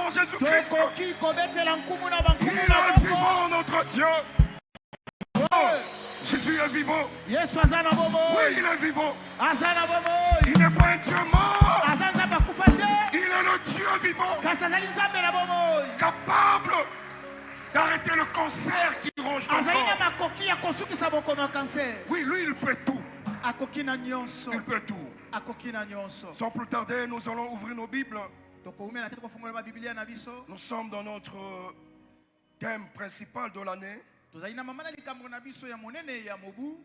en Jésus-Christ. tokoki kobetela nkumu na bankumu Il na est bango. vivant, notre Dieu. Oh, Jésus est vivant. Yesu aza na bomoi. Oui, il est vivant. Aza na bomoi. Il n'est pas un Dieu mort. Aza nzambe akufa te. Il est le Dieu vivant, Kasi azali nzambe na bomoi. capable d'arrêter le cancer qui ronge ton azali na corps. makoki ya kosukisa bokono ya cancer. Oui, lui, il peut tout. Akoki na nyonso. Il peut tout. Akoki na nyonso. Sans plus tarder, nous allons ouvrir nos Bibles. Tokoumela te kofungola ba Biblia na biso. Nous sommes dans notre thème principal de l'année. Tozali na mama na likambo na biso ya monene ya mobu.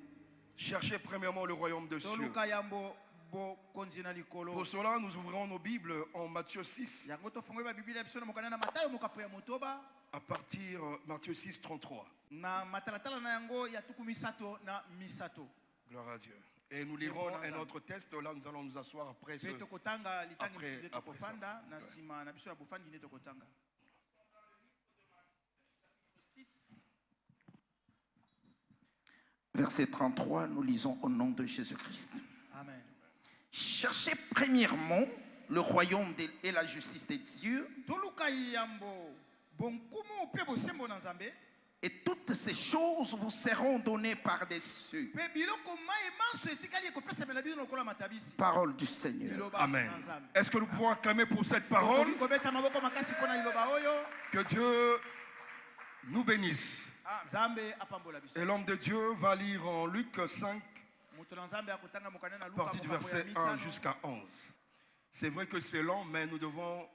Cherchez premièrement le royaume de Dieu. Toluka yambo bo konzi na likolo. Pour cela, nous ouvrons nos Bibles en Matthieu 6, Yango tofungola ba Biblia biso na mokana na Matayo mokapo ya motoba. à partir Matthieu 6, 33. Na matalatala na yango ya tuku misato na misato. Gloire à Dieu. Et nous lirons un autre texte. Là, nous allons nous asseoir après ce. Pe tokotanga litangi après misusu ça. tokofanda na sima na biso ya bofandi ne tokotanga. Verset 33, nous lisons au nom de Jésus-Christ. Amen. Cherchez premièrement le royaume et la justice de Dieu, Toluka yambo bonkumu pe bosembo na Nzambe. et toutes ces choses vous seront données par-dessus. Pe biloko mai manso etikali ekopesa mela biso lokola matabisi. Parole du Seigneur. Liloba Amen. na Nzambe. Est-ce que nous pouvons acclamer pour cette parole? Tokoki kobeta maboko makasi mpona liloba oyo. Que Dieu nous bénisse. Nzambe apambola biso. Et l'homme de Dieu va lire en Luc 5, Moto na Nzambe akotanga mokanda na Luka partie du mokambo ya verset 1 mitano. jusqu'à 11. C'est vrai que c'est long, mais nous devons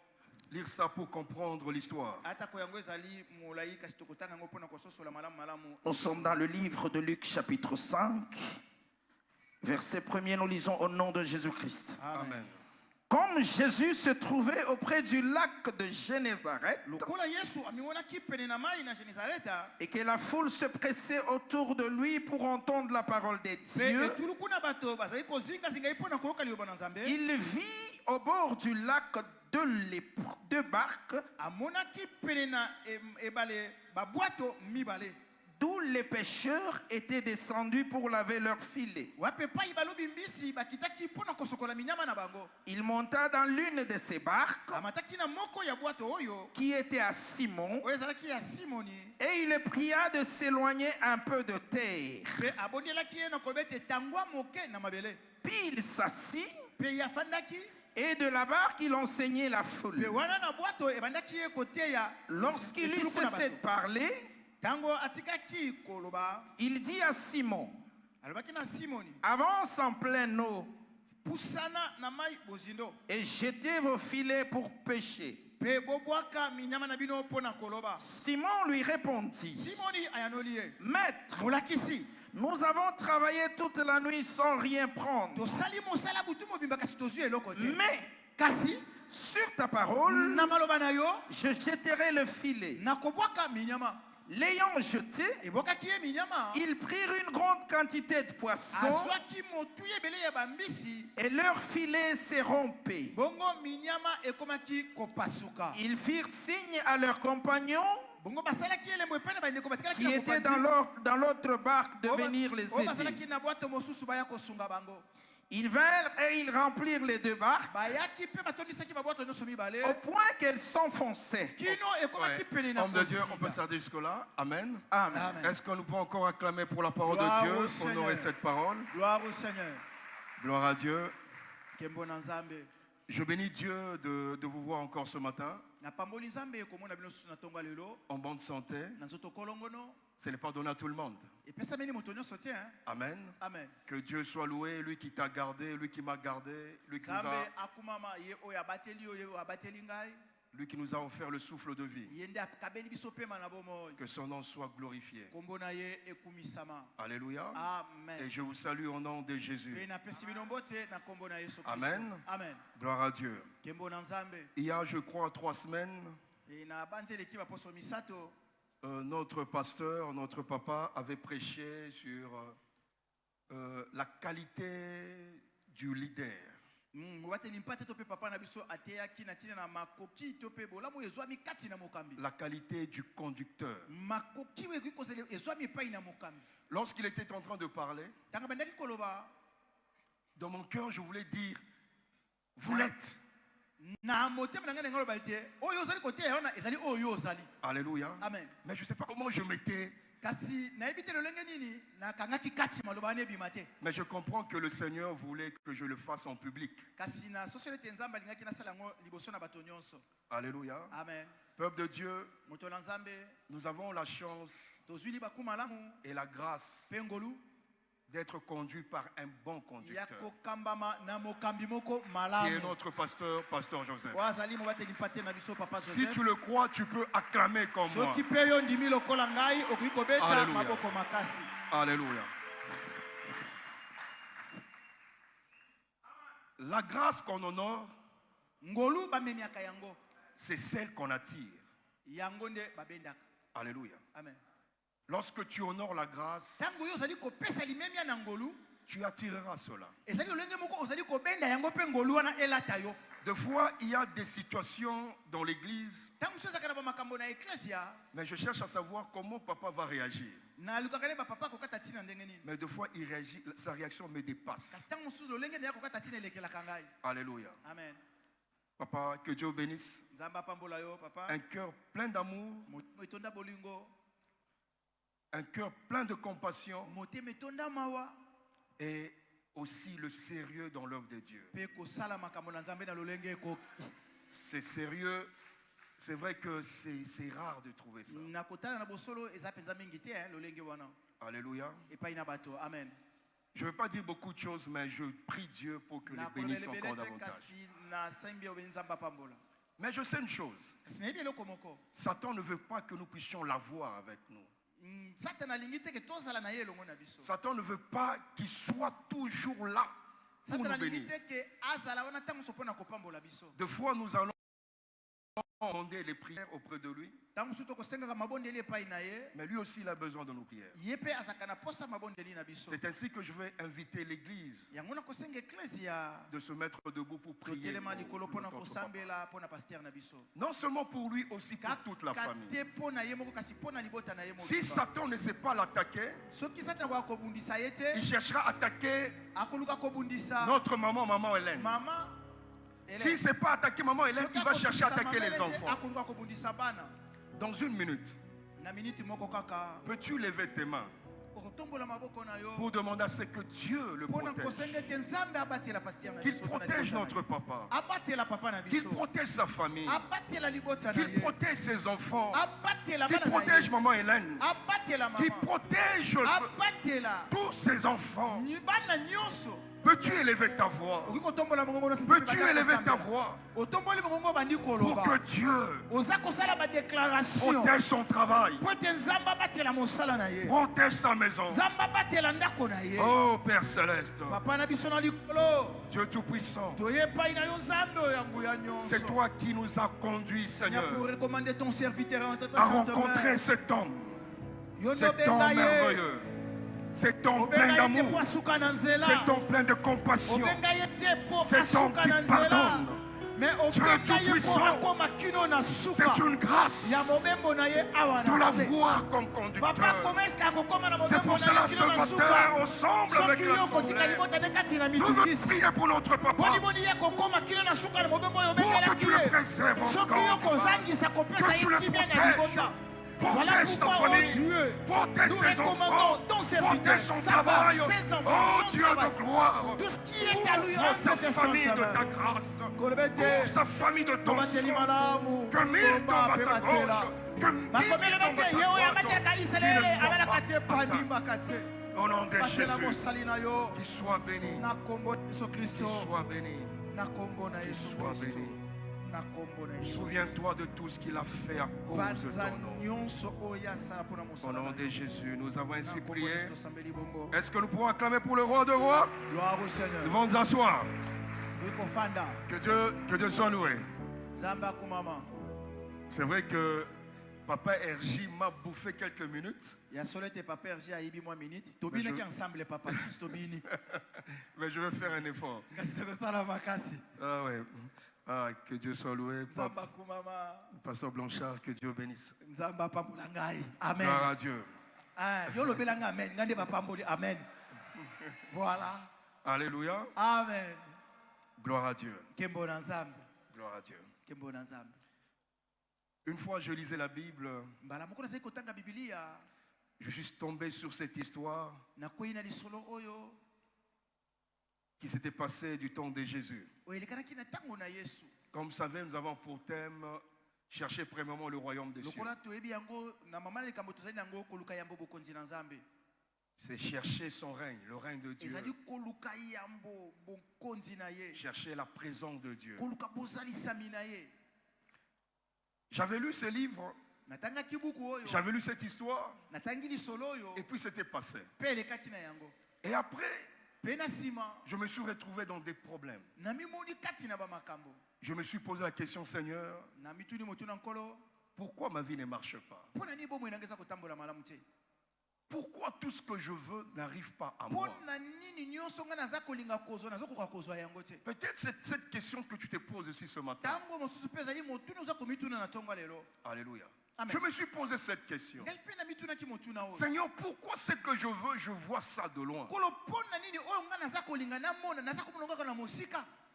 lire ça pour comprendre l'histoire. Atako yango ezali molai kasi tokotanga yango mpona kososola malamu malamu. Nous sommes dans le livre de Luc chapitre 5, verset 1er, nous lisons au nom de Jésus-Christ. Amen. Comme Jésus se trouvait auprès du lac de Génézareth Lokola Yesu amimonaki pene na mai na Genezareta. et que la foule se pressait autour de lui pour entendre la parole de Pe Dieu, etuluku na bato bazali kozinga zinga mpona koyoka liloba na Nzambe. il vit au bord du lac deux barques Amonaki pene na ebale babwato mibale. d'où les pêcheurs étaient descendus pour laver leurs filets. Wape pai balobi mbisi bakitaki mpona kosokola minyama na bango. Il monta dans l'une de ces barques Amataki na moko ya bwato oyo qui était à Simon oyo ezalaki ya Simoni. et il le pria de s'éloigner un peu de terre. Pe abondelaki ye na kobeta etangwa moke na mabele. Puis il s'assit Pe yafandaki. et de la barque il enseignait la Pe foule. wana na bwato ebandaki ye koteya. Lorsqu'il eut cessé de parler, Tango atikaki koloba. il dit à Simon, Alobaki na Simoni. avance en pleine eau Pusana na mai bozindo. et jetez vos filets pour pêcher. Pe bobwaka minyama na bino mpona koloba. Simon lui répondit, Simoni ayanoli ye. Maître, Molakisi. nous avons travaillé toute la nuit sans rien prendre. Tosali mosala butu mobimba kasi tozwi eloko te. Mais Kasi sur ta parole, na maloba na yo je jetterai le filet. nakobwaka minyama. L'ayant jeté, Ebwakaki ye minyama. ils prirent une grande quantité de poissons Azwaki motu ebele ya bambisi. et leur filet s'est rompu. Bongo minyama ekomaki kopasuka. Ils firent signe à leurs compagnons Bongo basalaki elembo epene bandeko batikaki qui na étaient mopanzi. dans l'autre barque de venir les Oyo aider. basalaki na bwato mosusu baya kosunga bango. Ils vinrent et ils remplirent les deux barques Bayaki pe batondisaki babwato nyonso mibale. au point qu'elles s'enfonçaient. Kino ekomaki pene na Homme de Dieu, on peut kozinga. s'arrêter jusque-là. Amen. Amen. Amen. Est-ce que nous pouvons encore acclamer pour la parole Gloire de au Dieu, Seigneur. honorer cette parole? Gloire au Seigneur. Gloire à Dieu. Kembo na Nzambe. Je bénis Dieu de vous voir encore ce matin Na pamboli Nzambe komona bino susu na tonga lelo. en bonne santé. Na nzoto kolongono. Ce n'est pas donné à tout le monde. Epesa meni moto nyonso te, hein. Amen. Amen. Que Dieu soit loué, lui qui t'a gardé, lui qui m'a gardé, Nzambe akumama ye oyo abateli oyo abateli ngai. lui qui nous a offert le souffle de vie. Ye nde akabeli biso pema na bomoi. Que son nom soit glorifié. Kombo na ye ekumisama. Alléluia. Amen. Et je vous salue au nom de Jésus. Pe napesi bino mbote na kombo na Yesu Kristo. Amen. Amen. Gloire à Dieu. Kembo na Nzambe. Il y a, je crois, 3 semaines, E na banzeli ki baposo misato. notre pasteur, notre papa avait prêché sur la qualité du leader. Wateli mpate to pe papa na biso ateyaki na tina na makoki to pe bolamu ezwami kati na mokambi. La qualité du conducteur. Makoki we kozele ezwami pai na mokambi. Lorsqu'il était en train de parler, Tanga bandaki koloba dans mon cœur, je voulais dire, vous l'êtes. Na motema na nga ngalo ba te. Oyo ozali kote ya wana ezali oyo ozali. Alléluia. Amen. Mais je ne sais pas comment je m'étais. Kasi na ebite lolenge nini na kangaki kati maloba ne bimate. Mais je comprends que le Seigneur voulait que je le fasse en public. Kasi na société nzamba lingaki na sala ngo liboso na bato nyonso. Alléluia. Amen. Peuple de Dieu, Moto la nzambe nous avons la chance tozwili bakuma lamu et la grâce pengolu d'être conduits par un bon conducteur, yako kambama na mokambi moko qui est malamu. notre pasteur, Pasteur Joseph. Wazali mo bateli pate na biso papa Si Joseph. tu le crois, tu peux acclamer comme moi. Soki pe yo ndimi lokola ngai okoki kobeta Alléluia. maboko makasi. Alléluia. La grâce qu'on honore, Ngolu bamemiaka yango. c'est celle qu'on attire. Yango nde babendaka. Alléluia. Amen. Lorsque tu honores la grâce, Tango yo ozali kopesa limemia na ngolu, tu attireras cela. ezali lolenge moko ozali kobenda yango pe ngolu wana elata yo. Des fois, il y a des situations dans l'église, Tango so zakana ba makambo na eklesia, mais je cherche à savoir comment papa va réagir. na lukaka ne ba papa kokata tina ndenge nini. Mais des fois, il réagit, sa réaction me Kasi dépasse. tango so lolenge na kokata tina elekelaka ngai. Alléluia. Amen. Papa, que Dieu bénisse. Nzamba pambola yo papa. Un cœur plein d'amour, Motonda bolingo, un cœur plein de compassion motema etonda mawa. et aussi le sérieux dans l'œuvre de Dieu. Pe kosala makambo na nzambe na lolenge ko. C'est sérieux. C'est vrai que c'est rare de trouver ça. Na kotala na bosolo eza penza mingi te lolenge wana. Alléluia. Epai na bato. Amen. Je ne veux pas dire beaucoup de choses, mais je prie Dieu pour que les bénisse encore davantage. Kasi na sembi o nzamba pambola. Mais je sais une chose. Kasi na yebi eloko moko. Satan ne veut pas que nous puissions l'avoir avec nous. Satan alingi te ke tozala na ye elongo na biso. Satan ne veut pas qu'il soit toujours là pour Satan nous alingi bénir. te ke azala wana tango so pona kopambola biso. Des fois, nous allons demander les prières auprès de lui, Tango so to kosengaka mabondeli epai na ye, mais lui aussi, il a besoin de nos prières. ye pe azaka na posa mabondeli na biso. C'est ainsi que je vais inviter l'Église Yango na kosenga eklesia de se mettre debout pour prier totelema likolo pour pona notre papa. kosambela pona pasteur na biso. Non seulement pour lui, aussi pour toute la famille. Kate pona ye moko kasi pona libota na ye moko. Si Satan ne sait pas l'attaquer, Soki Satan kwa kobundisa ye te, il cherchera à attaquer akoluka kobundisa notre maman Hélène. mama. S'il ne sait pas attaquer maman Hélène, il va chercher à attaquer les enfants. Akoluka kobundisa bana. Dans une minute, Na minute moko kaka. peux-tu lever tes mains Okotombola maboko na yo. pour demander à ce que Dieu le Pona protège, kosenga te nzambe abatela pasteur na qu'il biso. protège notre papa, Abatela papa na qu'il biso. protège sa famille, Abatela libota na qu'il ye. protège ses enfants, Abatela qu'il bana na ye. protège maman Hélène, Abatela qu'il mama. protège Abatela. tous ses enfants. Ni bana nyonso. Peux-tu élever ta voix? Okikotombola mongongo na sisi. Peux-tu élever ta voix Otomboli mongongo bandi pour koloba. que Dieu Oza kosala ba déclaration. protège son travail, Po te nzamba batela mosala na ye. protège sa maison? Nzamba batela ndako na ye. Oh Père Céleste, Papa na biso na likolo. Dieu Tout-Puissant, Toye pai na yo nzambe oyo nguya nyonso. c'est toi qui nous as conduits, Seigneur, pour Seigneur, recommander ton serviteur en à rencontrer cet homme merveilleux, cet homme plein d'amour, cet homme plein de compassion, cet homme qui pardonne. Dieu Tout-Puissant, c'est une grâce de la voir comme conducteur. C'est pour cela ce matin, ensemble avec la soeur, nous voulons prier pour notre papa, pour que tu le préserves encore, que tu le protèges. Protège sa famille, protège ses enfants, protège son travail. Oh Dieu de gloire, ouvre sa famille de ta grâce, ouvre sa famille de ton sang, que 1000 tombent à sa gauche, que 10 000 tombent à sa droite. Au nom de Jésus, qu'il soit béni, qu'il soit béni, qu'il soit béni. Souviens-toi de tout ce qu'il a fait à cause de ton nom. Au nom de Jésus, nous avons ainsi prié. Est-ce que nous pouvons acclamer pour le roi de rois? Nous allons nous asseoir. Que Dieu soit loué. C'est vrai que Papa RJ m'a bouffé quelques minutes. Mais je vais faire un effort. Ah ouais. Ah, que Dieu soit loué. Pasteur Blanchard, que Dieu bénisse. Amen. Gloire à Dieu. Amen. Voilà. Alléluia. Amen. Gloire à Dieu. Gloire Gloire à Dieu. Une fois, je lisais la Bible. Je suis tombé sur cette histoire qui s'était passée du temps de Jésus. Comme vous savez, nous avons pour thème chercher premièrement le royaume des cieux. C'est chercher son règne, le règne de Dieu. Chercher la présence de Dieu. J'avais lu ce livre, j'avais lu cette histoire, et puis c'était passé. Et après, je me suis retrouvé dans des problèmes. Je me suis posé la question, Seigneur, pourquoi ma vie ne marche pas? Pourquoi tout ce que je veux n'arrive pas à moi? Peut-être c'est cette question que tu te poses aussi ce matin. Alléluia. Amen. Je me suis posé cette question. Seigneur, pourquoi ce que je veux, je vois ça de loin?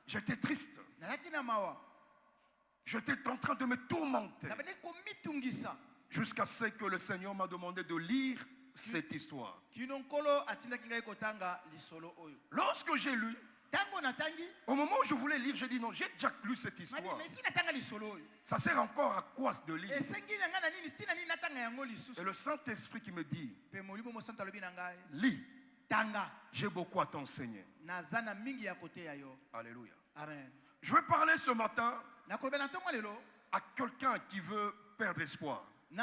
J'étais triste. J'étais en train de me tourmenter. Jusqu'à ce que le Seigneur m'a demandé de lire cette histoire. Lorsque j'ai lu, au moment où je voulais lire, j'ai dit non, j'ai déjà lu cette histoire. Ça sert encore à quoi de lire? Et le Saint-Esprit qui me dit, lis, j'ai beaucoup à t'enseigner. Alléluia. Amen. Je vais parler ce matin à quelqu'un qui veut perdre espoir. Je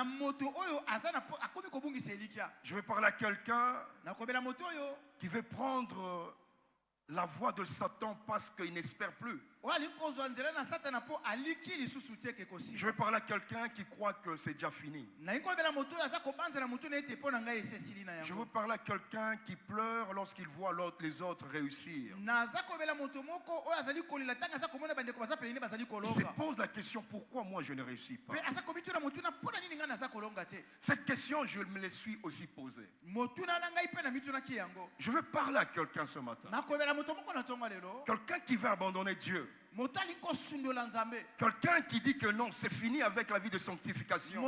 vais parler à quelqu'un qui veut prendre la voie de Satan parce qu'il n'espère plus. Je vais parler à quelqu'un qui croit que c'est déjà fini. Je veux parler à quelqu'un qui pleure lorsqu'il voit les autres réussir. Il se pose la question, pourquoi moi je ne réussis pas? Cette question, je me la suis aussi posée. Je veux parler à quelqu'un ce matin. Quelqu'un qui veut abandonner Dieu. Quelqu'un qui dit que non, c'est fini avec la vie de sanctification.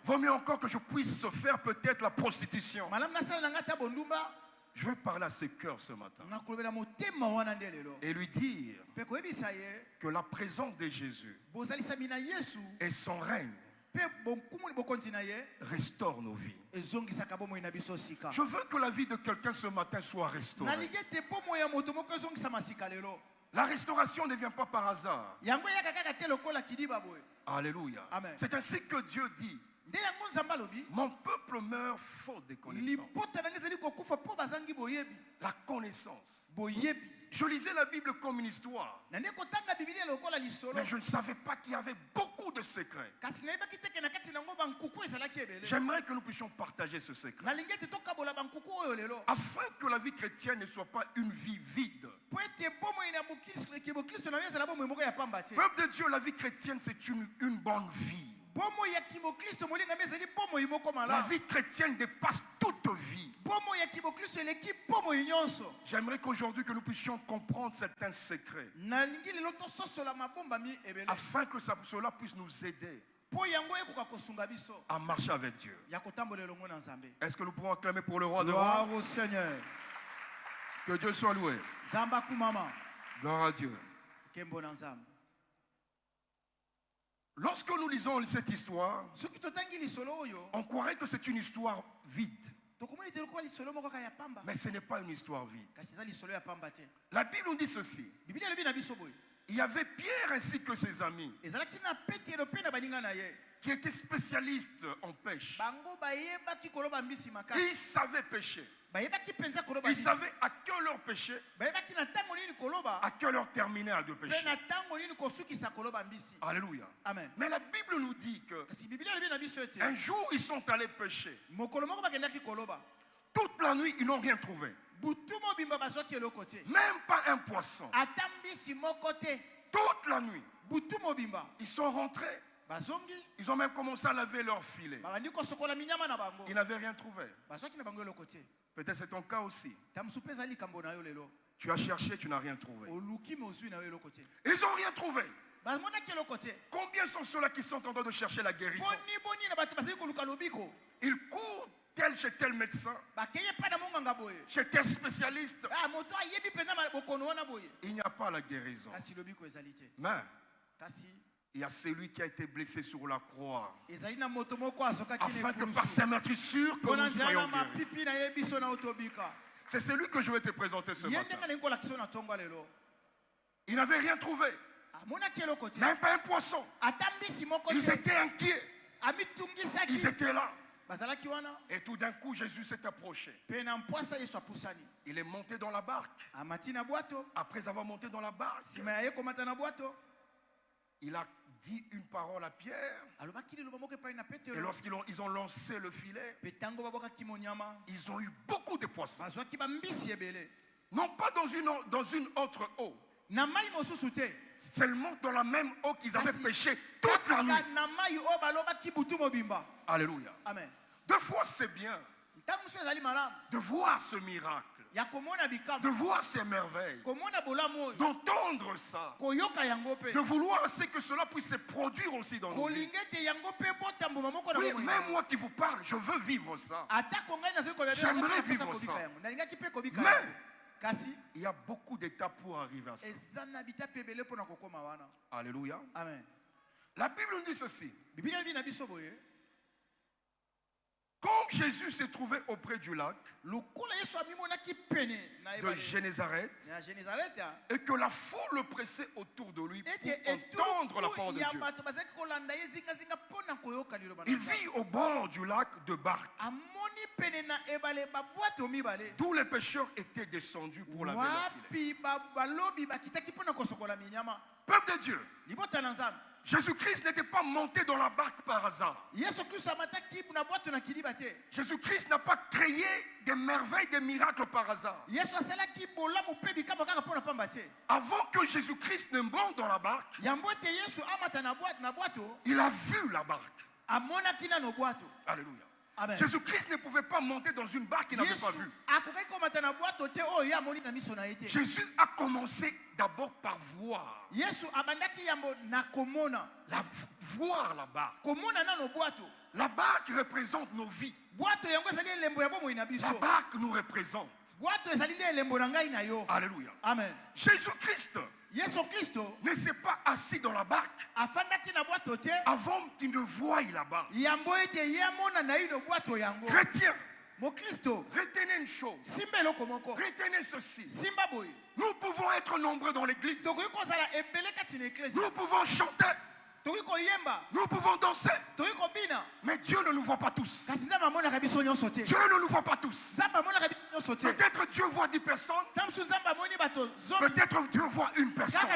Vaut mieux encore que je puisse faire peut-être la prostitution. Je veux parler à ce cœur ce matin et lui dire que la présence de Jésus et son règne restaure nos vies. Je veux que la vie de quelqu'un ce matin soit restaurée. La restauration ne vient pas par hasard. Alléluia. C'est ainsi que Dieu dit: mon peuple meurt faute de connaissance. La connaissance. Je lisais la Bible comme une histoire. Mais je ne savais pas qu'il y avait beaucoup de secrets. J'aimerais que nous puissions partager ce secret, afin que la vie chrétienne ne soit pas une vie vide. Peuple de Dieu, la vie chrétienne, c'est une bonne vie. La vie chrétienne dépasse toute vie. J'aimerais qu'aujourd'hui que nous puissions comprendre certains secrets, afin que cela puisse nous aider à marcher avec Dieu. Est-ce que nous pouvons acclamer pour le roi de rois? Que Dieu soit loué. Gloire à Dieu. Lorsque nous lisons cette histoire, on croirait que c'est une histoire vide. Mais ce n'est pas une histoire vide. La Bible nous dit ceci: il y avait Pierre ainsi que ses amis qui étaient spécialistes en pêche. Ils savaient pêcher. Ils savaient à quelle heure pêcher, à quelle heure terminer à de pêcher. Alléluia. Amen. Mais la Bible nous dit que un jour ils sont allés pêcher. Toute la nuit ils n'ont rien trouvé. Même pas un poisson. Toute la nuit ils sont rentrés. Ils ont même commencé à laver leurs filets. Ils n'avaient rien trouvé. Peut-être c'est ton cas aussi. Tu as cherché, tu n'as rien trouvé. Ils n'ont rien trouvé. Combien sont ceux-là qui sont en train de chercher la guérison? Ils courent chez tel médecin, chez tel spécialiste. Il n'y a pas la guérison. Mais il y a celui qui a été blessé sur la croix, afin que par sa meurtrissure que nous soyons guéris. C'est celui que je vais te présenter ce matin. Il n'avait rien trouvé, même pas un poisson. Ils étaient inquiets. Ils étaient là. Et tout d'un coup, Jésus s'est approché. Il est monté dans la barque. Après avoir monté dans la barque, il a dit une parole à Pierre. Et lorsqu'ils ont lancé le filet, ils ont eu beaucoup de poissons. Non pas dans une autre eau, seulement dans la même eau qu'ils avaient pêché toute la nuit. Alléluia. Amen. Deux fois c'est bien de voir ce miracle, de voir ces merveilles, d'entendre ça, de vouloir assez que cela puisse se produire aussi dans nos vies. Oui, même moi qui vous parle, je veux vivre ça. J'aimerais vivre ça. Mais il y a beaucoup d'étapes pour arriver à ça. Alléluia. Amen. La Bible nous dit ceci. Comme Jésus s'est trouvé auprès du lac de Génézareth, et que la foule le pressait autour de lui pour entendre la parole de Dieu, il vit au bord du lac de barques. Tous les pêcheurs étaient descendus pour laver leur filet. Peuple de Dieu, Jésus-Christ n'était pas monté dans la barque par hasard. Jésus-Christ n'a pas créé des merveilles, des miracles par hasard. Avant que Jésus-Christ ne monte dans la barque, il a vu la barque. Alléluia. Jésus-Christ ne pouvait pas monter dans une barque qu'il n'avait pas vue. Jésus a commencé d'abord par voir. Voir la barque. La barque représente nos vies. La barque nous représente. Alléluia. Amen. Jésus-Christ ne s'est pas assis dans la barque avant qu'il ne voie la barque. Chrétien, retenez une chose. Retenez ceci. Nous pouvons être nombreux dans l'église. Nous pouvons chanter. Nous pouvons danser. Mais Dieu ne nous voit pas tous. Dieu ne nous voit pas tous. Peut-être Dieu voit 10 personnes. Peut-être Dieu voit une personne.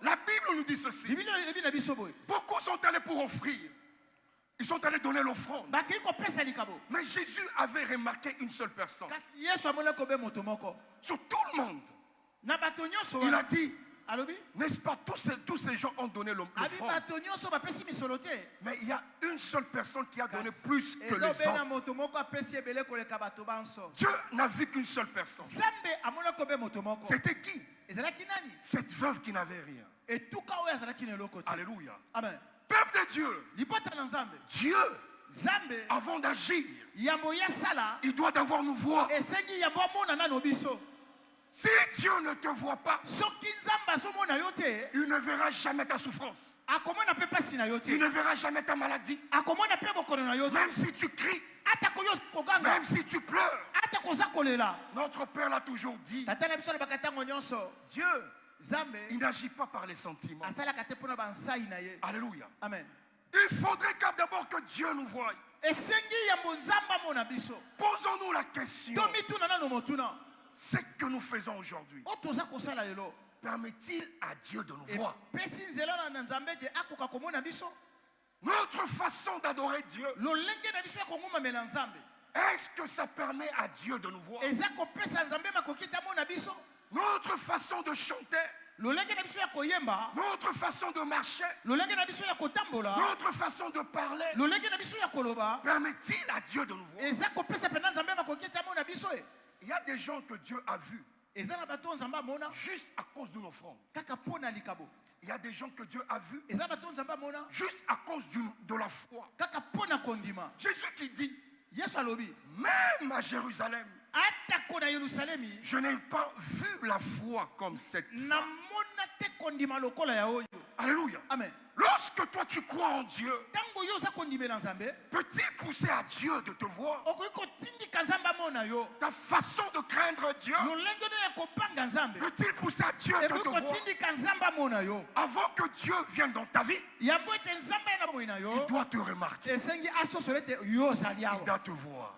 La Bible nous dit ceci. Beaucoup sont allés pour offrir. Ils sont allés donner l'offrande. Mais Jésus avait remarqué une seule personne. Sur tout le monde. Il a dit, n'est-ce pas, tous ces gens ont donné l'offrande. Mais il y a une seule personne qui a donné plus que les autres. Dieu n'a vu qu'une seule personne. C'était qui? Cette veuve qui n'avait rien. Alléluia. Amen. Peuple de Dieu, Dieu, avant d'agir, il doit d'abord nous voir. Si Dieu ne te voit pas, il ne verra jamais ta souffrance. Il ne verra jamais ta maladie. Même si tu cries, même si tu pleures. Notre Père l'a toujours dit. Dieu, il n'agit pas par les sentiments. Alléluia. Amen. Il faudrait d'abord que Dieu nous voie. Posons-nous la question. Ce que nous faisons aujourd'hui, permet-il à Dieu de nous voir? Notre façon d'adorer Dieu, est-ce que ça permet à Dieu de nous voir? Notre façon de chanter, notre façon de marcher, notre façon de parler, permet-il à Dieu de nous voir? Il y a des gens que Dieu a vus. juste à cause d'une offrande. Il y a des gens que Dieu a vus juste à cause de la foi. Jésus qui dit, même à Jérusalem, je n'ai pas vu la foi comme cette femme. Alléluia. Amen. Lorsque toi tu crois en Dieu, peut-il pousser à Dieu de te voir? Ta façon de craindre Dieu, peut-il pousser à Dieu de te voir? Avant que Dieu vienne dans ta vie, il doit te remarquer. Il doit te voir.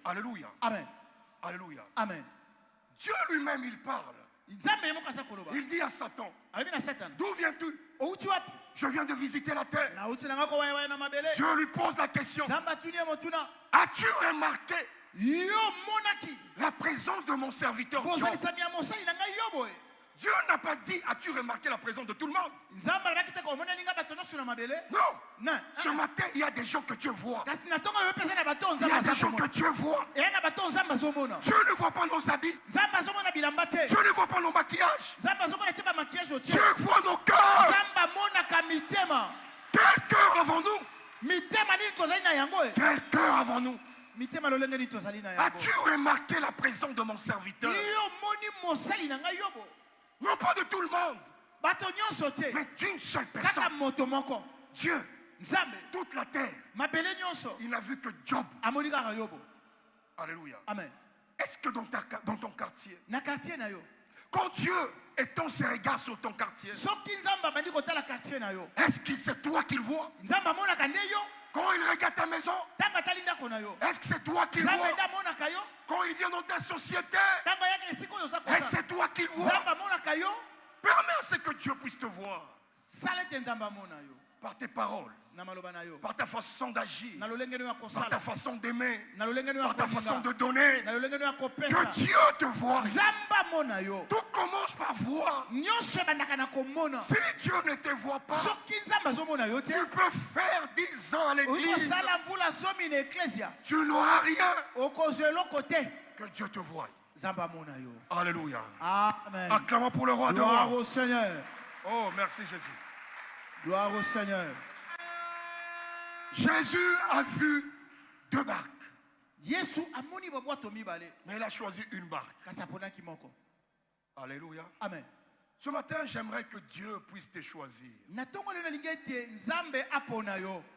Alléluia. Amen. Alléluia. Amen. Dieu lui-même, il parle. Il dit à Satan, d'où viens-tu? Je viens de visiter la terre. Dieu lui pose la question, as-tu remarqué la présence de mon serviteur Job? Dieu n'a pas dit, as-tu remarqué la présence de tout le monde? Non. Ce matin, il y a des gens que Dieu voit. Il y a des gens que Dieu voit. Dieu ne voit pas nos habits. Dieu ne voit pas nos maquillages. Dieu voit nos cœurs. Quel cœur avons-nous? Quel cœur avons-nous? As-tu remarqué la présence de mon serviteur? Non pas de tout le monde, mais d'une seule personne. Dieu, toute la terre, il n'a vu que Job. Alléluia. Amen. Est-ce que dans ton quartier, quand Dieu étend ses regards sur ton quartier, est-ce que c'est toi qu'il voit? Quand il regarde ta maison, est-ce que c'est toi qu'il voit? Quand il vient dans ta société, est-ce que c'est toi qu'il voit? Permets à ce que Dieu puisse te voir par tes paroles, par ta façon d'agir, par ta façon d'aimer, par ta façon de donner. Que Dieu te voie. Tout commence par voir. Si Dieu ne te voit pas, tu peux faire 10 ans à l'église, tu n'auras rien. Que Dieu te voie. Alléluia. Amen. Acclamons pour le roi de Gloire rois. au Seigneur. Oh, merci Jésus. Gloire au Seigneur. Jésus a vu 2 barques. Mais il a choisi une barque. Alléluia. Amen. Ce matin, j'aimerais que Dieu puisse te choisir.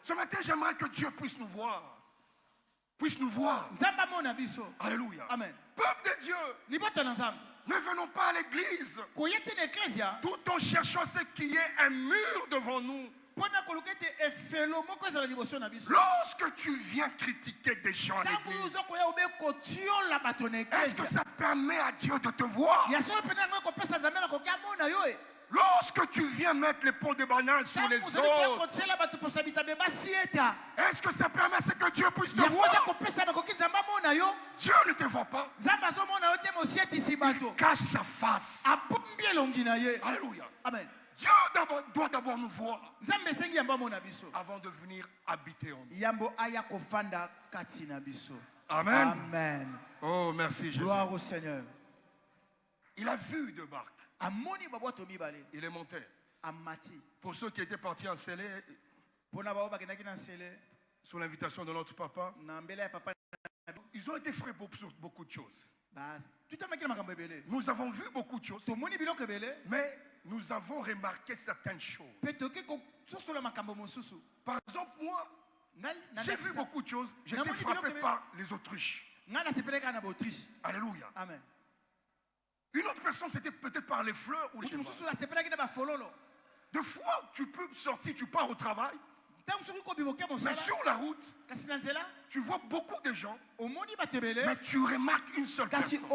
Ce matin, j'aimerais que Dieu puisse nous voir. Alléluia. Amen. Peuple de Dieu, ne venons pas à l'église tout en cherchant ce qui est un mur devant nous. Lorsque tu viens critiquer des gens à l'église, est-ce que ça permet à Dieu de te voir? Lorsque tu viens mettre les pots de banane sur les autres, est-ce que ça permet à ce que Dieu puisse te voir? Dieu ne te voit pas. Il cache sa face. Alléluia. Amen. Dieu doit d'abord nous voir avant de venir habiter en nous. Amen. Amen. Oh, merci Jésus. Gloire au Seigneur. Il a vu 2 barques. Il est monté. Pour ceux qui étaient partis en Célé, sous l'invitation de notre papa, ils ont été frais sur beaucoup de choses. Nous avons vu beaucoup de choses, mais nous avons remarqué certaines choses. Par exemple, moi, j'ai vu beaucoup de choses. J'ai été frappé par les autruches. Alléluia. Amen. Une autre personne, c'était peut-être par les fleurs ou les chevaux. Deux fois, tu peux sortir, tu pars au travail. Mais sur la route, tu vois beaucoup de gens, mais tu remarques une seule personne.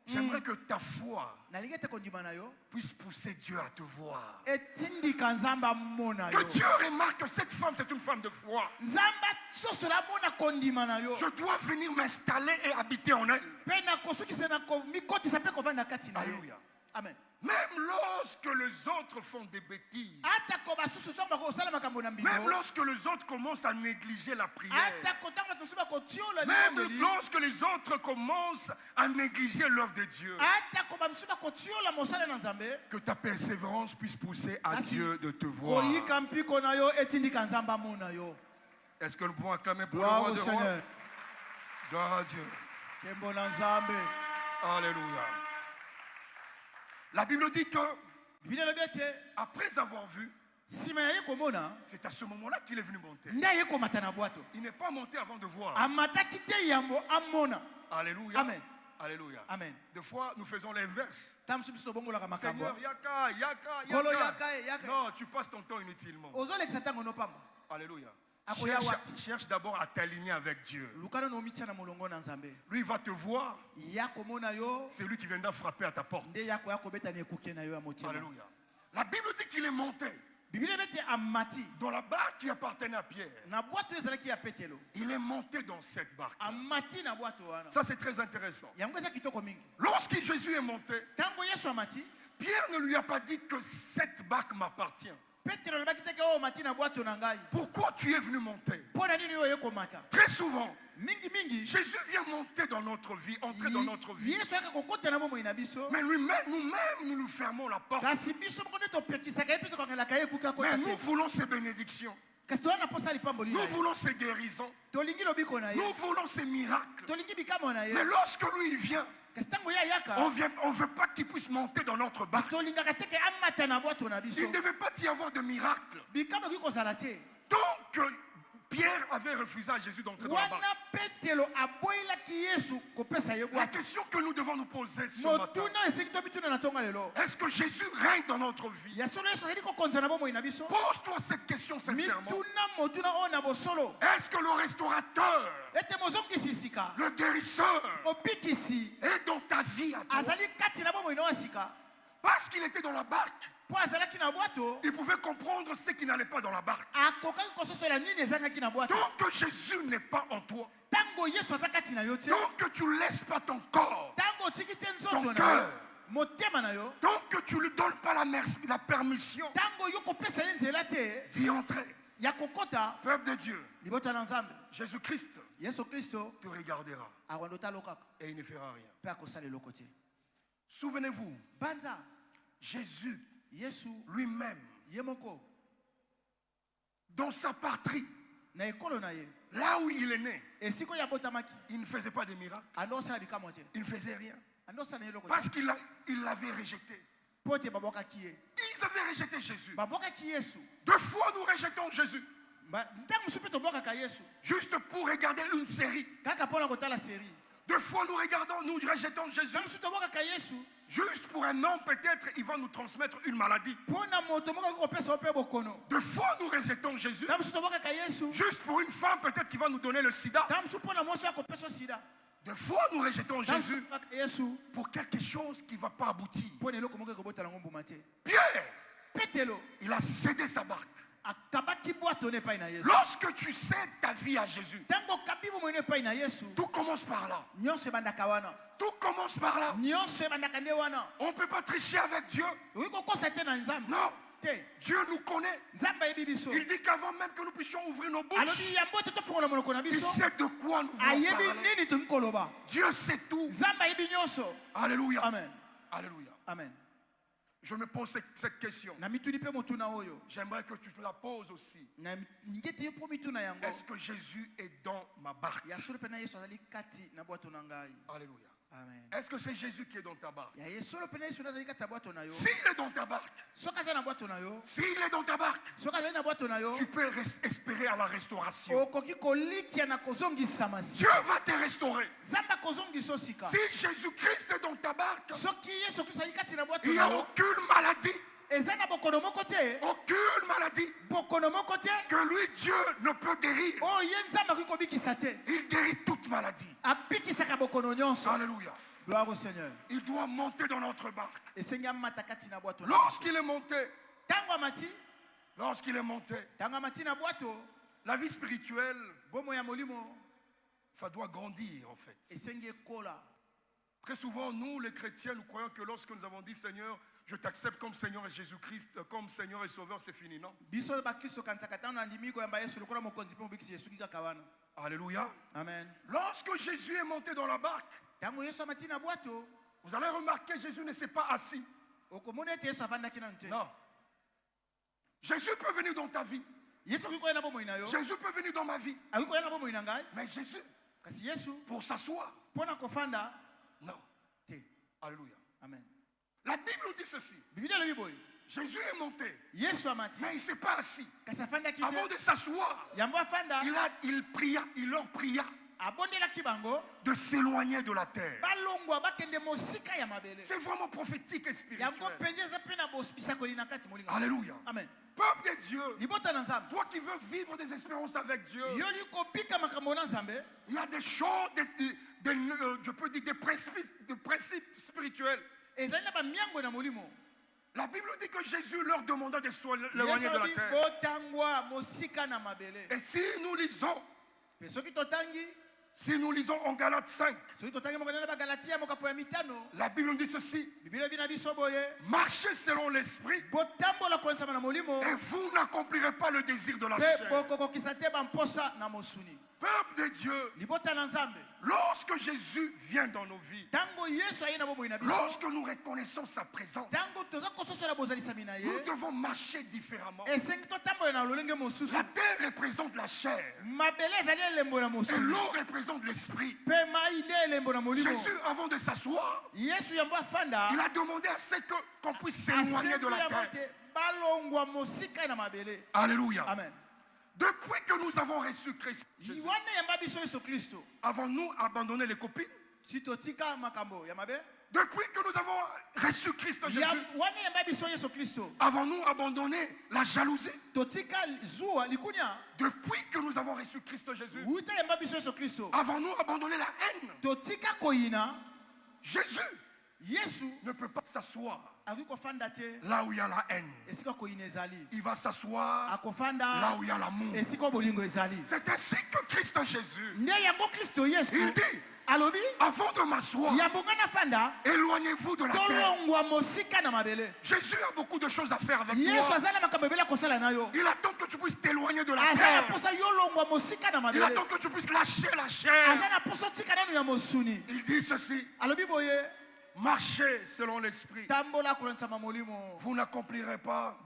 J'aimerais que ta foi puisse pousser Dieu à te voir. Que Dieu remarque que cette femme, c'est une femme de foi. Je dois venir m'installer et habiter en elle. Alléluia. Amen. Même lorsque les autres font des bêtises. Même lorsque les autres commencent à négliger la prière. Même lorsque les autres commencent à négliger l'œuvre de Dieu. Que ta persévérance puisse pousser à Dieu de te voir. Est-ce que nous pouvons acclamer pour le roi de rois? Gloire à Dieu. Alléluia. La Bible dit que après avoir vu, c'est à ce moment-là qu'il est venu monter. Il n'est pas monté avant de voir. Alléluia. Amen. Alléluia. Amen. Des fois, nous faisons l'inverse. Seigneur, Yaka. Non, tu passes ton temps inutilement. Alléluia. Cherche d'abord à t'aligner avec Dieu. Lui, il va te voir. C'est lui qui viendra frapper à ta porte. Alléluia. La Bible dit qu'il est monté dans la barque qui appartenait à Pierre. Il est monté dans cette barque. Ça, c'est très intéressant. Lorsque Jésus est monté, Pierre ne lui a pas dit que cette barque m'appartient. Pourquoi tu es venu monter? Très souvent, Jésus vient monter dans notre vie, entrer dans notre vie. Mais nous-mêmes, nous nous fermons la porte. Mais nous voulons ces bénédictions. Nous voulons ces guérisons. Nous voulons ces miracles. Mais lorsque lui vient, on ne veut pas qu'il puisse monter dans notre barque. Il ne devait pas y avoir de miracle. Donc, Pierre avait refusé à Jésus d'entrer dans la barque. La question que nous devons nous poser ce matin, est-ce que Jésus règne dans notre vie? Pose-toi cette question sincèrement. Est-ce que le restaurateur, le guérisseur, est dans ta vie à toi? Parce qu'il était dans la barque, il pouvait comprendre ce qui n'allait pas dans la barque. Donc que Jésus n'est pas en toi, donc que tu ne laisses pas ton corps, ton cœur, donc que tu ne lui donnes pas la permission d'y entrer. Peuple de Dieu, Jésus-Christ te regardera et il ne fera rien. Souvenez-vous, Jésus lui-même, dans sa patrie, là où il est né, il ne faisait pas de miracles. Il ne faisait rien. Parce qu'il l'avait rejeté. Ils avaient rejeté Jésus. 2 fois nous rejetons Jésus. Juste pour regarder une série. 2 fois nous rejetons Jésus. Juste pour un homme, peut-être, il va nous transmettre une maladie. 2 fois nous rejetons Jésus. Juste pour une femme, peut-être, qui va nous donner le sida. 2 fois nous rejetons Jésus pour quelque chose qui ne va pas aboutir. Pierre, il a cédé sa barque. Lorsque tu cèdes ta vie à Jésus, tout commence par là. Tout commence par là. On ne peut pas tricher avec Dieu. Non. Dieu nous connaît. Il dit qu'avant même que nous puissions ouvrir nos bouches, il sait de quoi nous voulons parler. Dieu sait tout. Alléluia. Amen. Alléluia. Amen. Je me pose cette question. J'aimerais que tu te la poses aussi. Est-ce que Jésus est dans ma barque? Alléluia. Amen. Est-ce que c'est Jésus qui est dans ta barque? S'il est dans ta barque, tu peux espérer à la restauration. Dieu va te restaurer. Si Jésus-Christ est dans ta barque, il n'y a aucune maladie. Aucune maladie que lui, Dieu, ne peut guérir. Il guérit toute maladie. Alléluia. Gloire au Seigneur. Il doit monter dans notre barque. Lorsqu'il est monté, la vie spirituelle, ça doit grandir en fait. Très souvent, nous, les chrétiens, nous croyons que lorsque nous avons dit Seigneur, je t'accepte comme Seigneur et Jésus-Christ, comme Seigneur et Sauveur, c'est fini, non? Alléluia. Amen. Lorsque Jésus est monté dans la barque, vous allez remarquer Jésus ne s'est pas assis. Non. Jésus peut venir dans ta vie. Jésus peut venir dans ma vie. Mais Jésus, pour s'asseoir, non. Alléluia. Amen. La Bible nous dit ceci. Jésus est monté, mais il ne s'est pas assis. Avant de s'asseoir, il leur pria de s'éloigner de la terre. C'est vraiment prophétique et spirituel. Alléluia. Amen. Peuple de Dieu, toi qui veux vivre des espérances avec Dieu, il y a des choses, je peux dire des principes spirituels. La Bible dit que Jésus leur demanda de s'éloigner de la terre. Et si nous lisons en Galates 5, la Bible nous dit ceci: marchez selon l'esprit et vous n'accomplirez pas le désir de la chair. Peuple de Dieu, lorsque Jésus vient dans nos vies, lorsque nous reconnaissons sa présence, nous devons marcher différemment. La terre représente la chair et l'eau représente l'esprit. Jésus, avant de s'asseoir, il a demandé à ce qu'on puisse s'éloigner de la terre. Alléluia. Amen. Depuis que nous avons reçu Christ, avons-nous abandonné les copines? Depuis que nous avons reçu Christ Jésus, avons-nous abandonné la jalousie? Depuis que nous avons reçu Christ Jésus, avons-nous abandonné la haine? Jésus ne peut pas s'asseoir là où il y a la haine. Il va s'asseoir là où il y a l'amour. C'est ainsi que Christ Jésus, il dit, avant de m'asseoir, éloignez-vous de la terre. Jésus a beaucoup de choses à faire avec toi. Il attend que tu puisses t'éloigner de la terre. Il attend que tu puisses lâcher la chair. Il dit ceci: marchez selon l'esprit. Vous n'accomplirez pas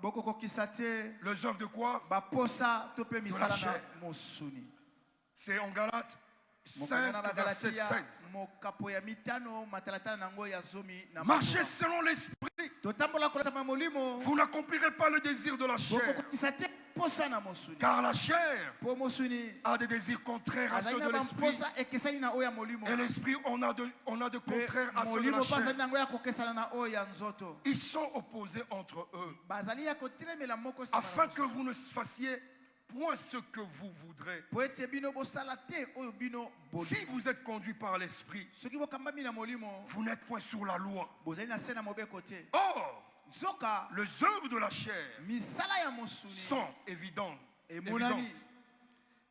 les œuvres de quoi? De la chair. C'est en Galates 5, verset 16. Marchez selon l'esprit. Vous n'accomplirez pas le désir de la chair. Car la chair a des désirs contraires à ceux de l'esprit. Et l'esprit, on a de contraires à ceux de la chair. Ils sont opposés entre eux, afin que vous ne fassiez point ce que vous voudrez. Si vous êtes conduit par l'esprit, vous n'êtes point sur la loi. Or, les œuvres de la chair sont évidentes.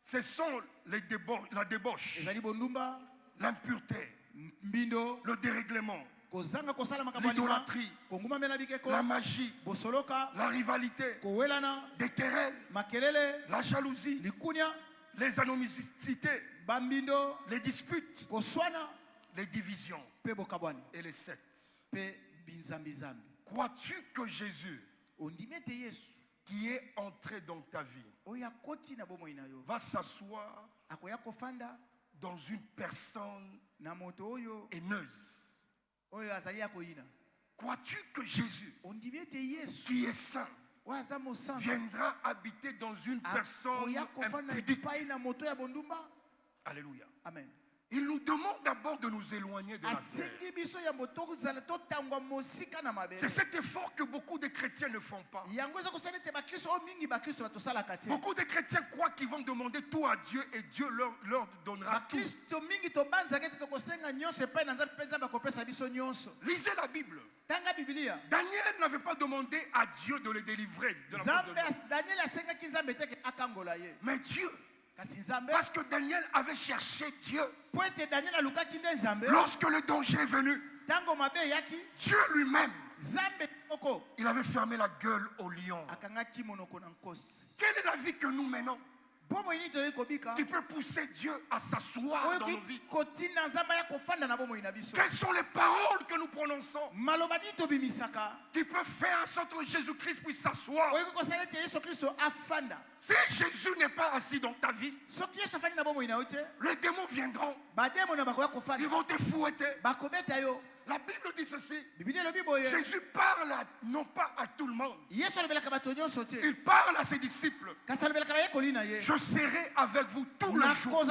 Ce sont la débauche, l'impureté, le dérèglement, l'idolâtrie, la magie, la rivalité, des querelles, la jalousie, les animosités, les disputes, les divisions et les sectes. Crois-tu que Jésus, qui est entré dans ta vie, va s'asseoir dans une personne haineuse? Crois-tu que Jésus, qui est saint, viendra habiter dans une personne impudique? Alléluia. Amen. Il nous demande d'abord de nous éloigner de la terre. C'est cet effort que beaucoup de chrétiens ne font pas. Beaucoup de chrétiens croient qu'ils vont demander tout à Dieu et Dieu leur donnera tout. Lisez la Bible. Daniel n'avait pas demandé à Dieu de le délivrer de la main de l'homme. Mais Dieu Parce que Daniel avait cherché Dieu. Lorsque le danger est venu, Dieu lui-même, il avait fermé la gueule au lion. Quelle est la vie que nous menons? Qui peut pousser Dieu à s'asseoir dans nos vies? Quelles sont les paroles que nous prononçons qui peuvent faire en sorte que Jésus-Christ puisse s'asseoir? Si Jésus n'est pas assis dans ta vie, les démons viendront. Ils vont te fouetter. La Bible dit ceci. Jésus parle non pas à tout le monde. Il parle à ses disciples. Je serai avec vous tout le jour.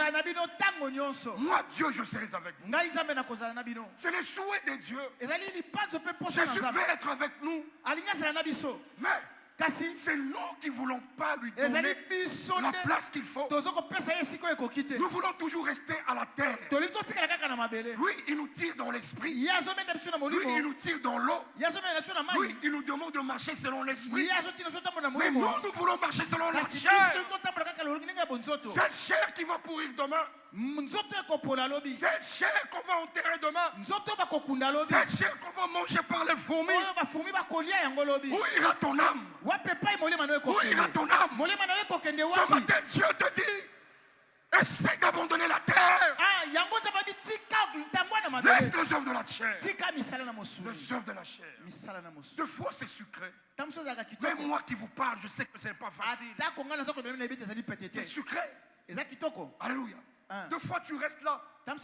Moi, Dieu, je serai avec vous. C'est le souhait de Dieu. Jésus veut être avec nous. Mais c'est nous qui ne voulons pas lui donner la place qu'il faut. Nous voulons toujours rester à la terre. Lui, il nous tire dans l'esprit. Lui, il nous tire dans l'eau. Lui, il nous demande de marcher selon l'esprit. Mais nous, nous voulons marcher selon la chair. Cette chair qui va pourrir demain. Cette chair qu'on va enterrer demain. Cette chair qu'on va manger par les fourmis. Où ira ton âme? Où ira ton âme? Ce matin, Dieu te dit, essaie d'abandonner la terre. Laisse les œuvres de la chair. Les œuvres de la chair. Deux fois c'est sucré. Même moi qui vous parle, je sais que ce n'est pas facile. C'est sucré. Alléluia. Deux fois tu restes là. Une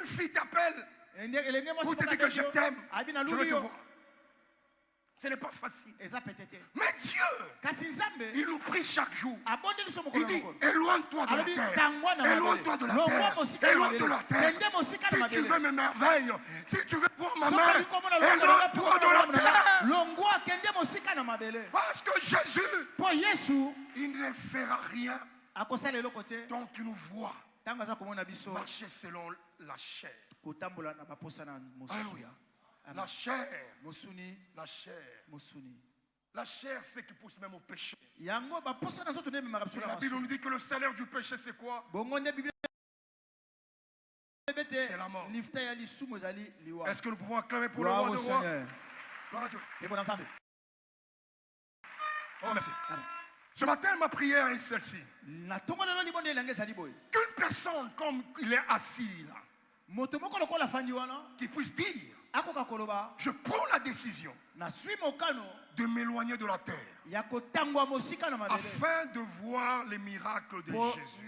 fille t'appelle pour te dire que je t'aime. Je veux te voir. Ce n'est pas facile. Mais Dieu, il nous prie chaque jour. Il dit, éloigne-toi de la terre. Éloigne-toi de la terre. Éloigne-toi de la terre. Si tu veux mes merveilles, si tu veux voir ma main, éloigne-toi de la terre. Parce que Jésus, il ne fera rien tant qu'il nous voit marcher selon la chair. Alléluia. La chair. La chair, c'est qui pousse même au péché. Et la Bible nous dit que le salaire du péché, c'est quoi? C'est la mort. Est-ce que nous pouvons acclamer pour le roi de rois? Gloire à Dieu. Oh, merci. Ce matin, ma prière est celle-ci. Qu'une personne, comme il est assis là, qui puisse dire, je prends la décision de m'éloigner de la terre afin de voir les miracles de Jésus,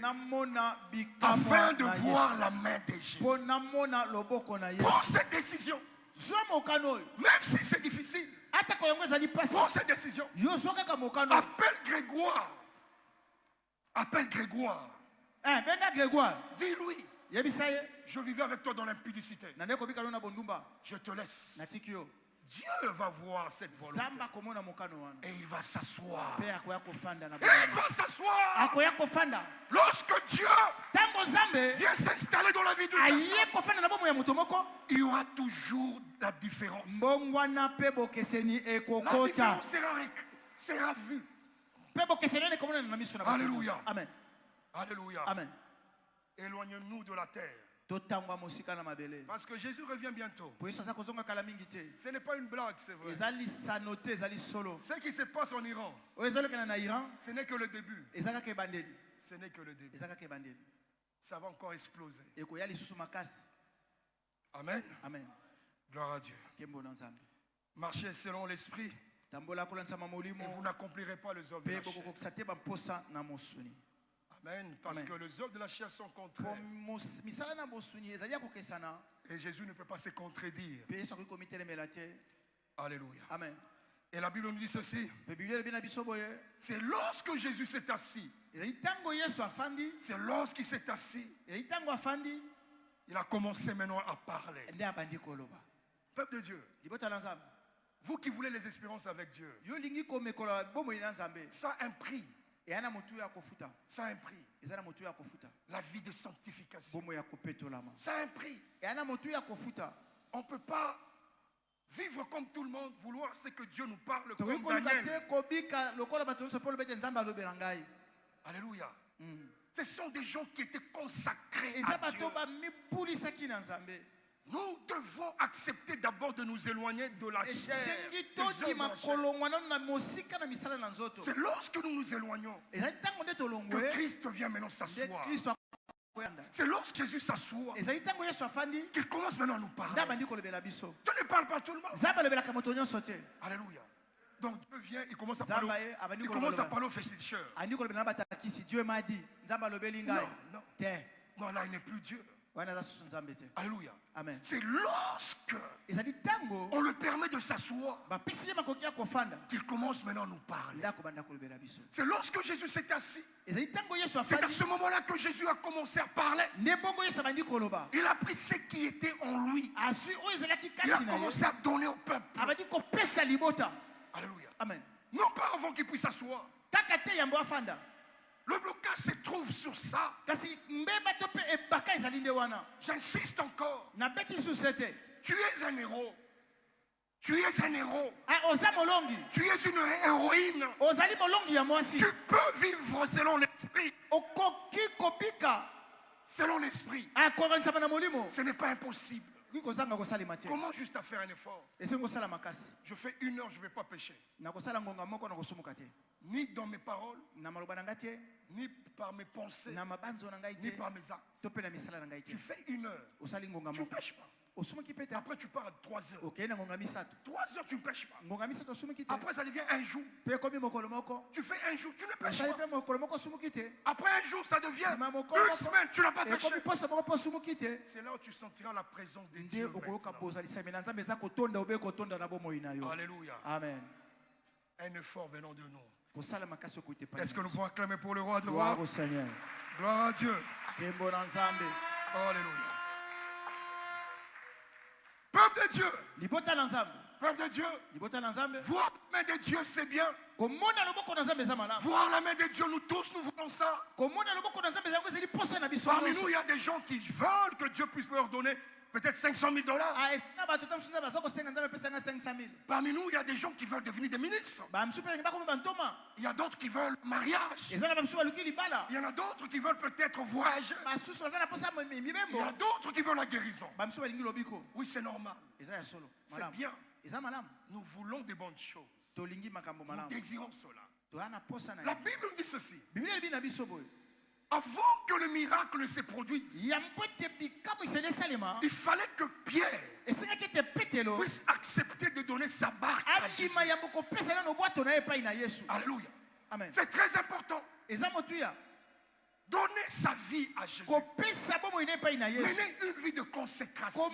afin de voir la main de Jésus. Prends cette décision, même si c'est difficile. Prends cette décision. Appelle Grégoire. Appelle Grégoire. Dis-lui, je vivais avec toi dans l'impudicité. Je te laisse. Dieu va voir cette volonté. Et il va s'asseoir. Et il va s'asseoir. Lorsque Dieu vient s'installer dans la vie d'une personne, il y aura toujours la différence. La différence sera vue. Alléluia. Amen. Alléluia. Amen. Éloignons-nous de la terre. Parce que Jésus revient bientôt. Ce n'est pas une blague, c'est vrai. Ce qui se passe en Iran, ce n'est que le début. Ce n'est que le début. Ça va encore exploser. Amen. Amen. Gloire à Dieu. Marchez selon l'esprit et vous n'accomplirez pas les œuvres de la chair. Amen. Parce que les œuvres de la chair sont contraires. Et Jésus ne peut pas se contredire. Alléluia. Amen. Et la Bible nous dit ceci. C'est lorsque Jésus s'est assis. C'est lorsqu'il s'est assis. Il a commencé maintenant à parler. Peuple de Dieu, vous qui voulez les expériences avec Dieu, ça a un prix. Ça a un prix. La vie de sanctification. Ça a un prix. On ne peut pas vivre comme tout le monde, vouloir ce que Dieu nous parle comme Daniel. Alléluia. Ce sont des gens qui étaient consacrés à Dieu. Nous devons accepter d'abord de nous éloigner de la chair. C'est lorsque nous nous éloignons que Christ vient maintenant s'asseoir. C'est lorsque Jésus s'assoit qu'il commence maintenant à nous parler. Dieu ne parle pas à tout le monde. Alléluia. Donc Dieu vient, il commence à parler aux féticheurs. Dieu m'a dit. Non, là il n'est plus Dieu. Alléluia. Amen. C'est lorsque on le permet de s'asseoir qu'il commence maintenant à nous parler. C'est lorsque Jésus s'est assis. C'est à ce moment-là que Jésus a commencé à parler. Il a pris ce qui était en lui. Il a commencé à donner au peuple. Alléluia. Amen. Non pas avant qu'il puisse s'asseoir. Le blocage se trouve sur ça. J'insiste encore. Tu es un héros. Tu es un héros. Tu es une héroïne. Tu peux vivre selon l'esprit. Selon l'esprit. Ce n'est pas impossible. Comment juste à faire un effort? Je fais 1 heure, je ne vais pas pécher. Ni dans mes paroles, ni par mes pensées, ni par mes actes. Tu fais 1 heure, tu ne pêches pas. Après tu pars à 3 heures. 3 heures tu ne pêches pas. Après ça devient 1 jour. Tu fais 1 jour, tu ne pêches pas. Après 1 jour ça devient 1 semaine, tu n'as pas pêché. C'est là où tu sentiras la présence de Dieu. Alléluia. Amen. Un effort venant de nous. Est-ce que nous pouvons acclamer pour le roi de gloire roi? au Seigneur. Gloire à Dieu. Alléluia. Peuple de Dieu. Peuple de Dieu. Voir la main de Dieu, c'est bien. Voir la main de Dieu, nous tous, nous voulons ça. Parmi nous, il y a des gens qui veulent que Dieu puisse leur donner peut-être $500 000. Parmi nous, il y a des gens qui veulent devenir des ministres. Il y a d'autres qui veulent mariage. Il y en a d'autres qui veulent peut-être voyager. Il y a d'autres qui veulent la guérison. Oui, c'est normal. C'est bien. Nous voulons des bonnes choses. Nous désirons cela. La Bible nous dit ceci. Avant que le miracle ne se produise, il fallait que Pierre puisse accepter de donner sa barque à Jésus. Alléluia. C'est très important. Donner sa vie à Jésus. Mener une vie de consécration.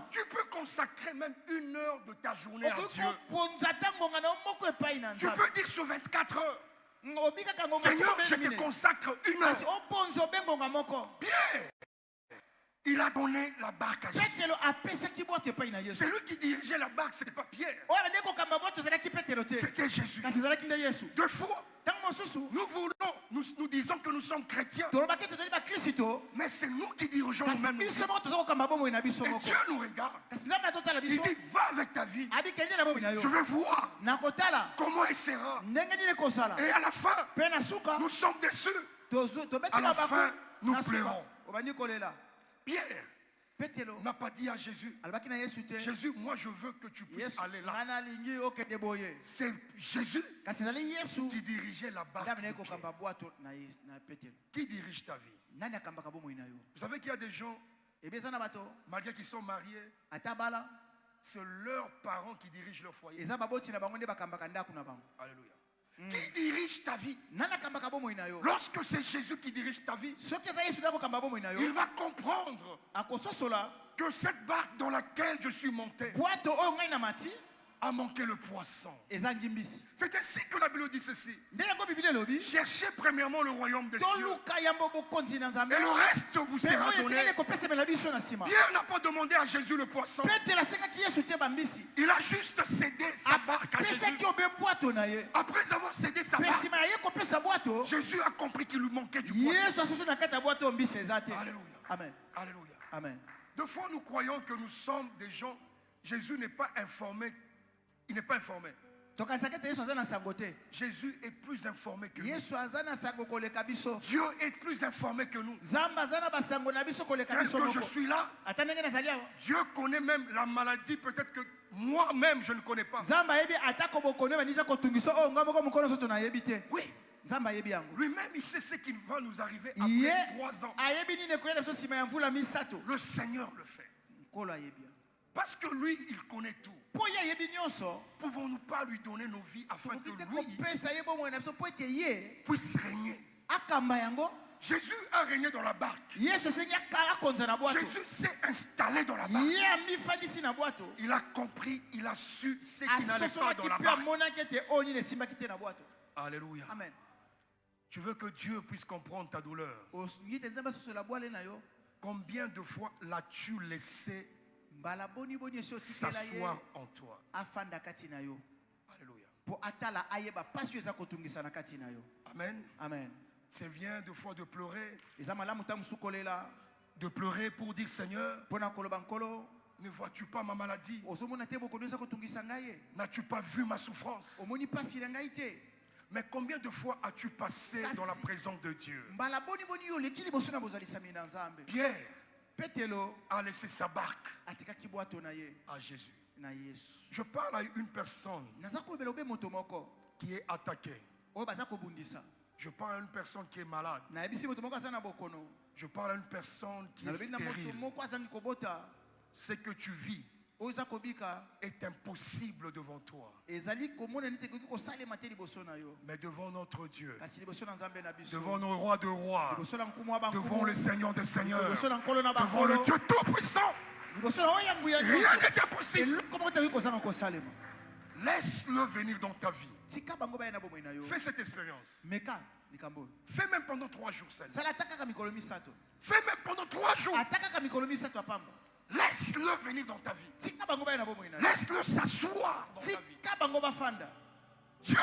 Tu peux consacrer même 1 heure de ta journée à Dieu. Tu peux dire sur 24 heures. Seigneur, je te consacre 1 heure. Pierre, il a donné la barque à Jésus. C'est lui qui dirigeait la barque, ce n'est pas Pierre. C'était Jésus. 2 fois, nous disons que nous sommes chrétiens. Mais c'est nous qui dirigeons nous-mêmes. Et Dieu nous regarde. Il dit, va avec ta vie. Je vais voir comment elle sera. Et à la fin, nous sommes déçus. À la fin, nous pleurons. Pierre n'a pas dit à Jésus, Jésus, moi je veux que tu puisses aller là. C'est Jésus qui dirigeait la barque. Qui dirige ta vie? Vous savez qu'il y a des gens, malgré qu'ils sont mariés, c'est leurs parents qui dirigent leur foyer. Alléluia. Qui dirige ta vie? Lorsque c'est Jésus qui dirige ta vie, il va comprendre que cette barque dans laquelle je suis monté a manqué le poisson. C'est ainsi que la Bible dit ceci. Cherchez premièrement le royaume des cieux et le reste vous sera donné. Pierre n'a pas demandé à Jésus le poisson. Il a juste cédé sa barque à Jésus. Après avoir cédé sa barque, Jésus a compris qu'il lui manquait du poisson. Alléluia. Amen. Alléluia. Amen. Deux fois nous croyons que nous sommes des gens. Jésus n'est pas informé. Il n'est pas informé. Jésus est plus informé que nous. Dieu est plus informé que nous. Est-ce que je suis là? Dieu connaît même la maladie, peut-être que moi-même je ne connais pas. Oui. Lui-même, il sait ce qui va nous arriver après 3 ans. Le Seigneur le fait. Parce que lui, il connaît tout. Pouvons-nous pas lui donner nos vies afin que lui puisse régner? Jésus a régné dans la barque. Jésus s'est installé dans la barque. Il a compris, il a su ce qui n'allait pas dans la barque. Alléluia. Amen. Tu veux que Dieu puisse comprendre ta douleur. Combien de fois l'as-tu laissé s'asseoir en toi? Alléluia. Amen. Amen. C'est bien de fois de pleurer pour dire Seigneur, ne vois-tu pas ma maladie? N'as-tu pas vu ma souffrance? Mais combien de fois as-tu passé dans la présence de Dieu? Pierre a laissé sa barque à Jésus. Je parle à une personne qui est attaquée. Je parle à une personne qui est malade. Je parle à une personne qui est stérile. Ce que tu vis est impossible devant toi. Mais devant notre Dieu, devant nos rois de rois, devant le Seigneur des seigneurs, devant le Dieu tout-puissant, rien n'est impossible. Laisse-le venir dans ta vie. Fais cette expérience. Fais même pendant 3 jours. Fais même pendant 3 jours. Laisse-le venir dans ta vie. Laisse-le s'asseoir dans ta vie. Dieu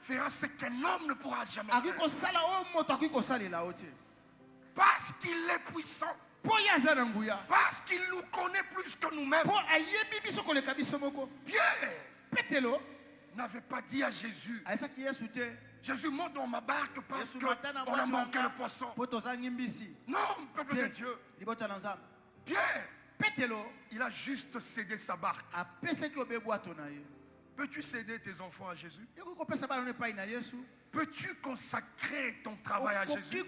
fera ce qu'un homme ne pourra jamais faire. Parce qu'il est puissant. Parce qu'il nous connaît plus que nous-mêmes. Pierre n'avait pas dit à Jésus, Jésus, monte dans ma barque parce qu'on a manqué le poisson. Non, peuple de Dieu. Pierre, il a juste cédé sa barque. Peux-tu céder tes enfants à Jésus? Peux-tu consacrer ton travail à Jésus?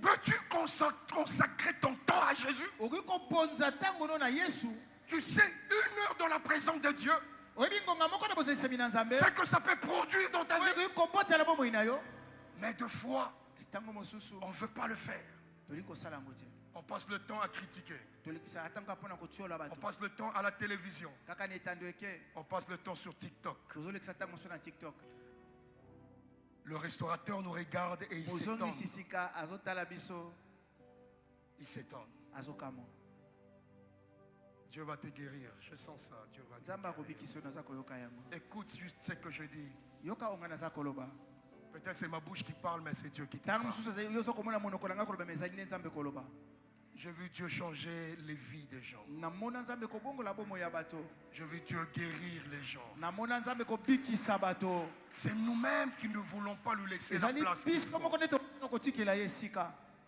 Peux-tu consacrer ton temps à Jésus? Tu sais, 1 heure dans la présence de Dieu, c'est que ça peut produire dans ta vie. Mais 2 fois, on ne veut pas le faire. On passe le temps à critiquer. On passe le temps à la télévision. On passe le temps sur TikTok. Le restaurateur nous regarde et il s'étonne. Il s'étonne. Dieu va te guérir. Je sens ça. Dieu va te guérir. Écoute juste ce que je dis. Peut-être c'est ma bouche qui parle, mais c'est Dieu qui te parle. J'ai vu Dieu changer les vies des gens. J'ai vu Dieu guérir les gens. C'est nous-mêmes qui ne voulons pas lui laisser la place.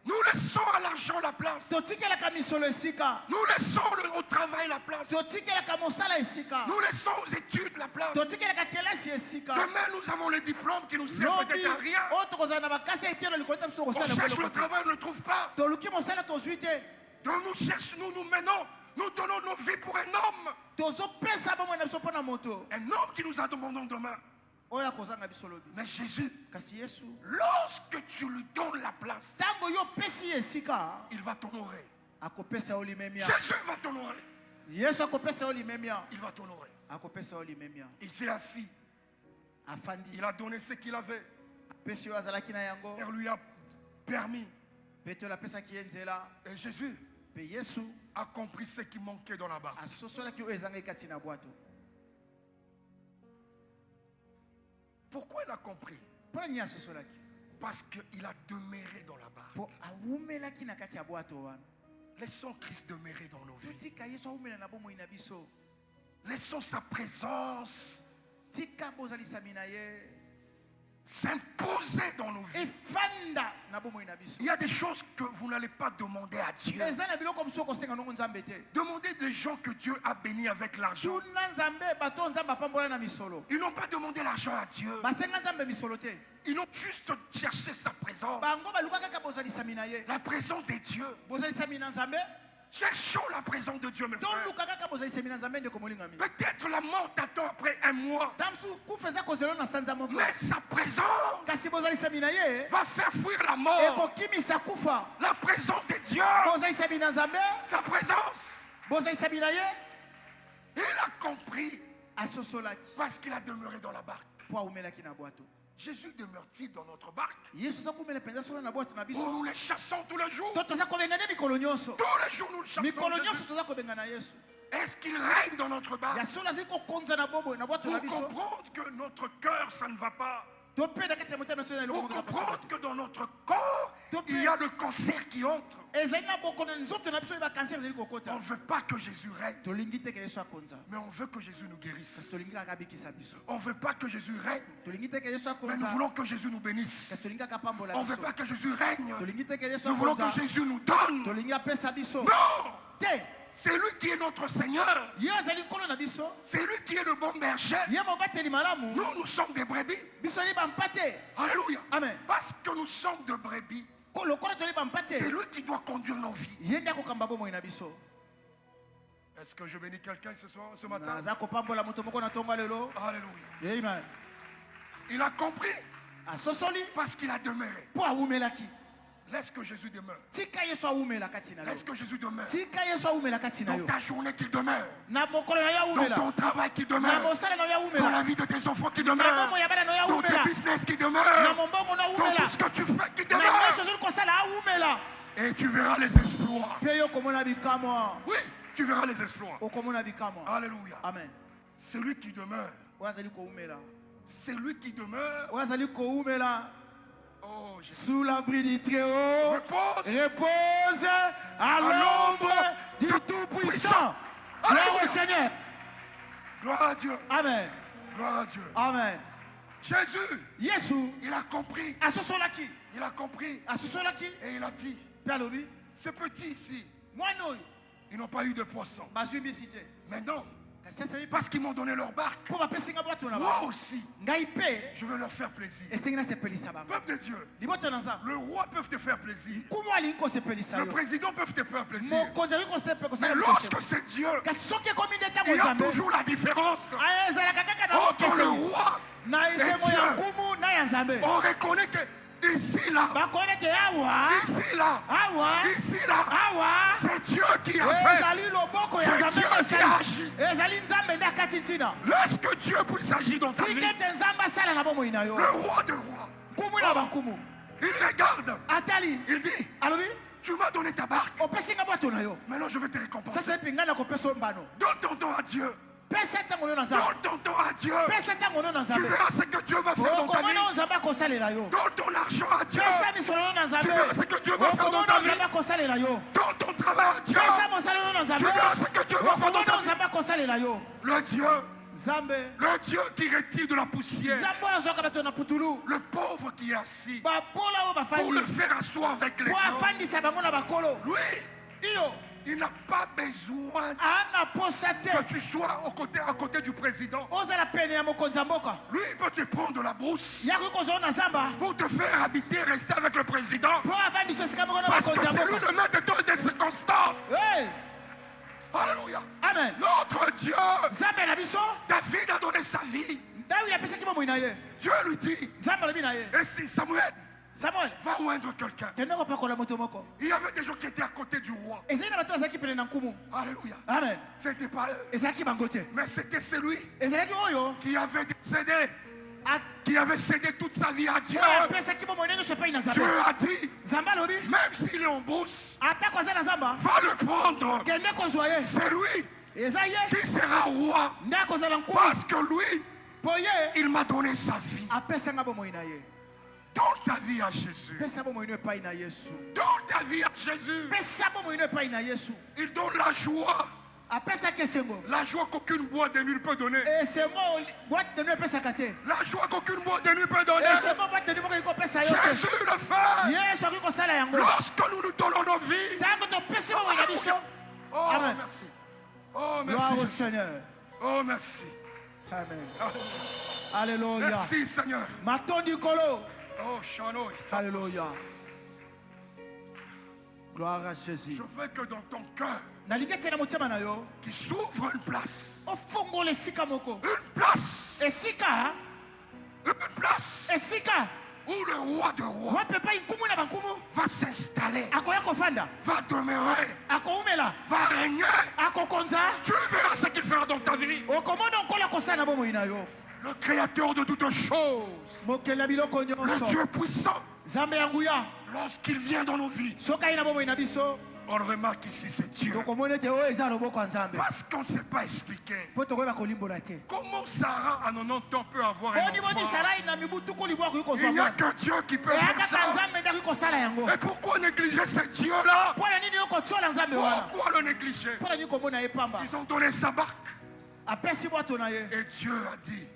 Nous laissons à l'argent la place. Nous laissons au travail la place. Nous laissons aux études la place. Demain, nous avons les diplômes qui nous servent peut-être à rien. On cherche le travail, on ne le trouve pas. Donc nous cherchons, nous menons, nous donnons nos vies pour un homme. Un homme qui nous a demandé demain. Mais Jésus, lorsque tu lui donnes la place, il va t'honorer. Jésus va t'honorer. Il va t'honorer. Il s'est assis. Il a donné ce qu'il avait. Elle lui a permis. Et Jésus a compris ce qui manquait dans la barque. Pourquoi il a compris? Parce qu'il a demeuré dans la barque. Laissons Christ demeurer dans nos vies. Laissons sa présence s'imposer dans nos vies. Il y a des choses que vous n'allez pas demander à Dieu. Demandez des gens que Dieu a bénis avec l'argent. Ils n'ont pas demandé l'argent à Dieu. Ils ont juste cherché sa présence. La présence de Dieu. Cherchons la présence de Dieu, mes frères. Peut-être la mort t'attend après un mois. Mais sa présence va faire fuir la mort. La présence de Dieu. Sa présence. Il a compris parce qu'il a demeuré dans la barque. Jésus demeure-t-il dans notre barque? Où nous les chassons tous les jours? Tous les jours nous le chassons. Est-ce qu'il règne dans notre barque? Pour comprendre que notre cœur, ça ne va pas. Pour comprendre que dans notre corps, il y a le cancer qui entre. On ne veut pas que Jésus règne, mais on veut que Jésus nous guérisse. On ne veut pas que Jésus règne, mais nous voulons que Jésus nous bénisse. On ne veut pas que Jésus règne, nous voulons que Jésus nous donne. Non! C'est lui qui est notre Seigneur. C'est lui qui est le bon berger. Nous sommes des brebis. Alléluia. Amen. Parce que nous sommes des brebis, c'est lui qui doit conduire nos vies. Est-ce que je bénis quelqu'un ce matin? Alléluia. Amen. Il a compris parce qu'il a demeuré. Laisse que Jésus demeure. Laisse que Jésus demeure. Dans ta journée qu'il demeure. Dans ton travail qu'il demeure. Dans la vie de tes enfants qui demeure. Dans tes business qui demeure. Dans tout ce que tu fais qui demeure. Et tu verras les exploits. Oui, tu verras les exploits. Alléluia. Amen. C'est lui qui demeure. C'est lui qui demeure. Oh, sous l'abri du Très-Haut, repose à l'ombre du Tout-Puissant. Gloire au Seigneur. Gloire à Dieu. Amen. Gloire à Dieu. Amen. Jésus, il a compris. Il a compris. Et il a dit, ces petits ici, ils n'ont pas eu de poisson. Mais non. Parce qu'ils m'ont donné leur barque. Moi aussi, je veux leur faire plaisir. Peuple de Dieu, le roi peut te faire plaisir. Le président peut te faire plaisir. Mais lorsque c'est Dieu, il y a toujours la différence entre le roi et Dieu. On reconnaît que ici là, c'est Dieu qui a fait. C'est Dieu qui a agi. Laisse que Dieu puisse agir dans ta vie. Le roi de rois, il regarde. Il dit, tu m'as donné ta barque. Maintenant je vais te récompenser. Donne ton temps à Dieu. Donne ton temps à Dieu. Tu verras ce que Dieu va faire dans ta vie. Donne ton argent à Dieu. Tu verras ce que Dieu va faire dans ta vie. Donne ton travail à Dieu. Tu verras ce que Dieu va faire dans ta vie. Le Dieu qui retire de la poussière le pauvre qui est assis pour le faire asseoir avec les grands. Lui, il n'a pas besoin que tu sois à côté du président. Lui, il peut te prendre de la brousse pour te faire habiter, rester avec le président. Parce que c'est lui le maître de toutes les circonstances. Alléluia. Amen. Notre Dieu, David a donné sa vie. Dieu lui dit, et si Samuel va oindre quelqu'un. Il y avait des gens qui étaient à côté du roi. Alléluia. Amen. C'était pas eux. Mais c'était celui qui avait décédé, qui avait cédé toute sa vie à Dieu. Dieu a dit, même s'il est en brousse, va le prendre. C'est lui qui sera roi. Parce que lui, il m'a donné sa vie. Donne ta vie à Jésus. Donne ta vie à Jésus. Il donne la joie La joie qu'aucune boîte de nuit ne peut donner. La joie qu'aucune boîte de nuit peut donner. Jésus le fait. Lorsque nous nous donnons nos vies. Oh, Amen. merci. Oh, Gloire merci. au Seigneur. Oh, merci. Amen. Alléluia. Merci, Seigneur. Maton du colo. Oh, Shano. Alléluia. Gloire à Jésus. Je veux que dans ton cœur, qui s'ouvre une place. Une place. Une place. Où le roi de rois va s'installer, va demeurer, va régner. Tu verras ce qu'il fera dans ta vie. Le créateur de toutes choses, le Dieu puissant, lorsqu'il vient dans nos vies, on remarque ici c'est Dieu. Parce qu'on ne sait pas expliquer. Comment Sarah à 90 ans peut avoir un enfant? Il n'y a qu'un Dieu qui peut faire ça. Et pourquoi négliger ce Dieu-là? Pourquoi le négliger? Ils ont donné sa barque. Et Dieu a dit,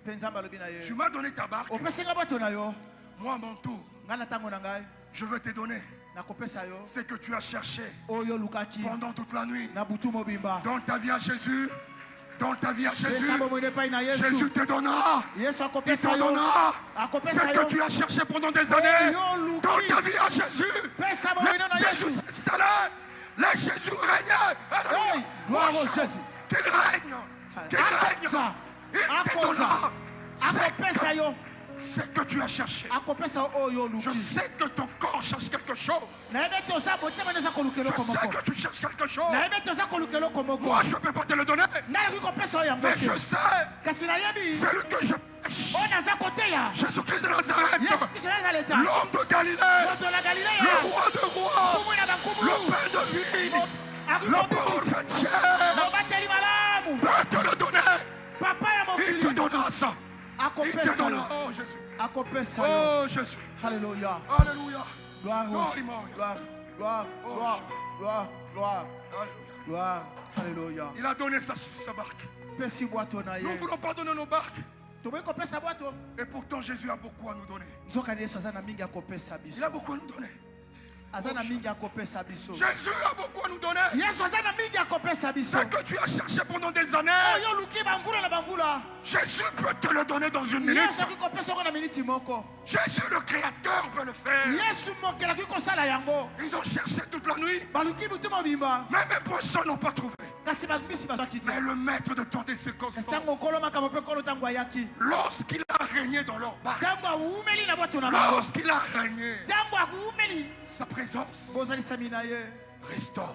tu m'as donné ta barque. Moi à mon tour, je veux te donner ce que tu as cherché pendant toute la nuit. Dans ta vie à Jésus, dans ta vie à Jésus, Jésus te donnera. Il te donnera ce que tu as cherché pendant des années. Dans ta vie à Jésus, Jésus s'installait. Là, Jésus régnait. Gloire au Jésus. Qu'il règne. Qu'il règne. Il te donnera ce que tu as cherché. Je sais que ton corps cherche quelque chose. Je sais que tu cherches quelque chose. Moi, je ne peux pas te le donner. Mais je sais. Celui que je pêche. Jésus-Christ de Nazareth. L'homme de Galilée. Le roi de rois. Le pain de vie. Le pauvre chrétien. Peut te le donner. Il te donnera ça. Il te donnera. Oh Jésus. Oh Jésus. Alléluia. Alléluia. Gloire, gloire. Alléluia. Il a donné sa barque. Nous ne voulons pas donner nos barques. Et pourtant Jésus a beaucoup à nous donner. Il a beaucoup à nous donner. Jésus a beaucoup à nous donner. Ce que tu as cherché pendant des années, Jésus peut te le donner dans une minute. Jésus le créateur peut le faire. Ils ont cherché toute la nuit, mais même personne n'ont pas trouvé. Mais le maître de temps des circonstances, lorsqu'il a régné dans leur barque, lorsqu'il a régné, sa présence restaure.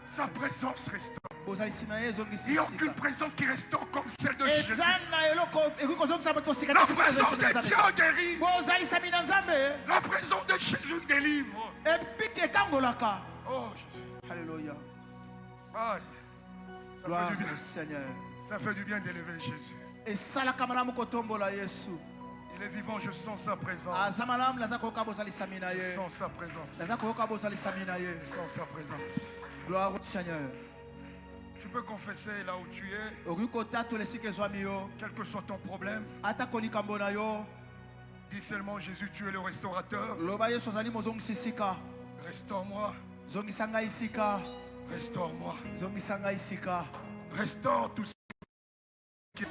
Sa présence restaure. Il n'y a aucune présence qui restaure comme celle de Jésus. La présence de Dieu guérit. La présence de Jésus délivre. Oh Jésus. Alléluia. Aïe. Gloire au Seigneur. Ça fait du bien d'élever Jésus. Il est vivant, je sens sa présence. Je sens sa présence. Je sens sa présence. Gloire au Seigneur. Tu peux confesser là où tu es. Quel que soit ton problème. Dis seulement Jésus, tu es le restaurateur. Restaure-moi. Restaure-moi. Restaure tout ce qui est.